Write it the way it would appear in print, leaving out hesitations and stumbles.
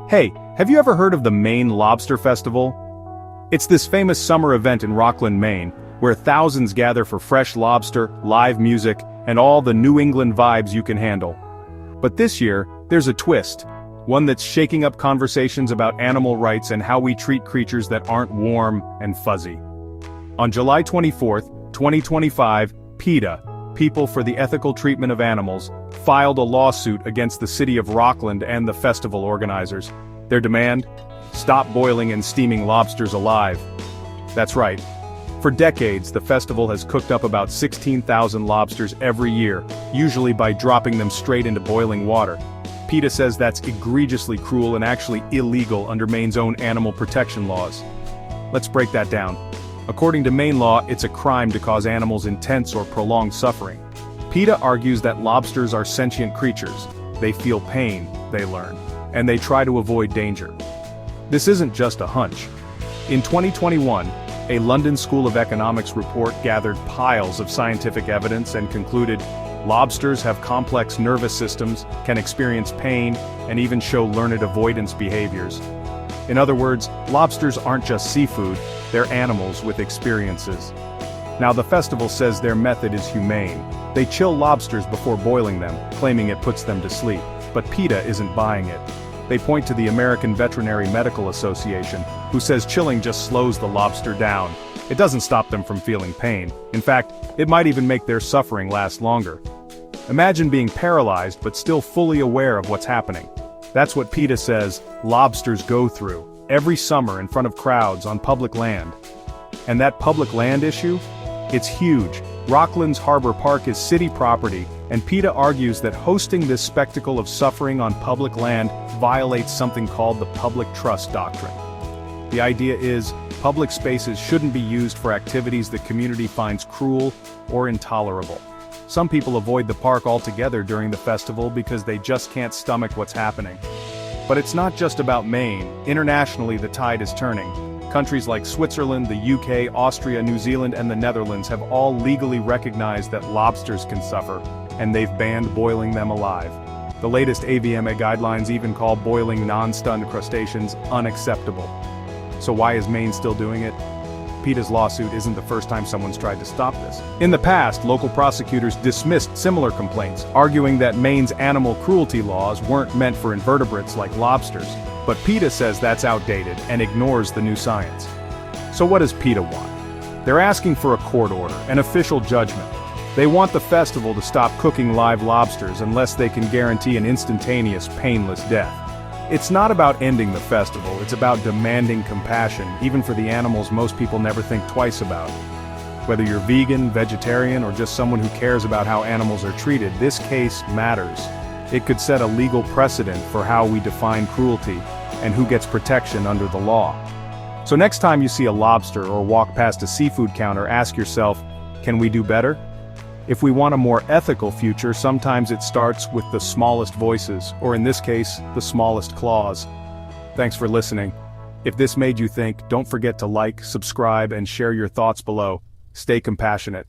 Hey, have you ever heard of the Maine Lobster Festival? It's this famous summer event in Rockland, Maine, where thousands gather for fresh lobster, live music, and all the New England vibes you can handle. But this year, there's a twist. One that's shaking up conversations about animal rights and how we treat creatures that aren't warm and fuzzy. On July 24, 2025, PETA, People for the Ethical Treatment of Animals, filed a lawsuit against the city of Rockland and the festival organizers. Their demand? Stop boiling and steaming lobsters alive. That's right. For decades, the festival has cooked up about 16,000 lobsters every year, usually by dropping them straight into boiling water. PETA says that's egregiously cruel and actually illegal under Maine's own animal protection laws. Let's break that down. According to Maine law, it's a crime to cause animals intense or prolonged suffering. PETA argues that lobsters are sentient creatures. They feel pain, they learn, and they try to avoid danger. This isn't just a hunch. In 2021, a London School of Economics report gathered piles of scientific evidence and concluded lobsters have complex nervous systems, can experience pain, and even show learned avoidance behaviors. In other words, lobsters aren't just seafood, they're animals with experiences. Now the festival says their method is humane. They chill lobsters before boiling them, claiming it puts them to sleep. But PETA isn't buying it. They point to the American Veterinary Medical Association, who says chilling just slows the lobster down. It doesn't stop them from feeling pain. In fact, it might even make their suffering last longer. Imagine being paralyzed but still fully aware of what's happening. That's what PETA says lobsters go through, every summer in front of crowds on public land. And that public land issue? It's huge. Rockland's Harbor Park is city property, and PETA argues that hosting this spectacle of suffering on public land violates something called the public trust doctrine. The idea is, public spaces shouldn't be used for activities the community finds cruel or intolerable. Some people avoid the park altogether during the festival because they just can't stomach what's happening. But it's not just about Maine. Internationally, the tide is turning. Countries like Switzerland, the UK, Austria, New Zealand, and the Netherlands have all legally recognized that lobsters can suffer, and they've banned boiling them alive. The latest AVMA guidelines even call boiling non-stunned crustaceans unacceptable. So why is Maine still doing it? PETA's lawsuit isn't the first time someone's tried to stop this. In the past, local prosecutors dismissed similar complaints, arguing that Maine's animal cruelty laws weren't meant for invertebrates like lobsters. But PETA says that's outdated and ignores the new science. So what does PETA want? They're asking for a court order, an official judgment. They want the festival to stop cooking live lobsters unless they can guarantee an instantaneous, painless death. It's not about ending the festival, it's about demanding compassion, even for the animals most people never think twice about. Whether you're vegan, vegetarian, or just someone who cares about how animals are treated, this case matters. It could set a legal precedent for how we define cruelty and who gets protection under the law. So next time you see a lobster or walk past a seafood counter, ask yourself, can we do better? If we want a more ethical future, sometimes it starts with the smallest voices, or in this case, the smallest claws. Thanks for listening. If this made you think, don't forget to like, subscribe, and share your thoughts below. Stay compassionate.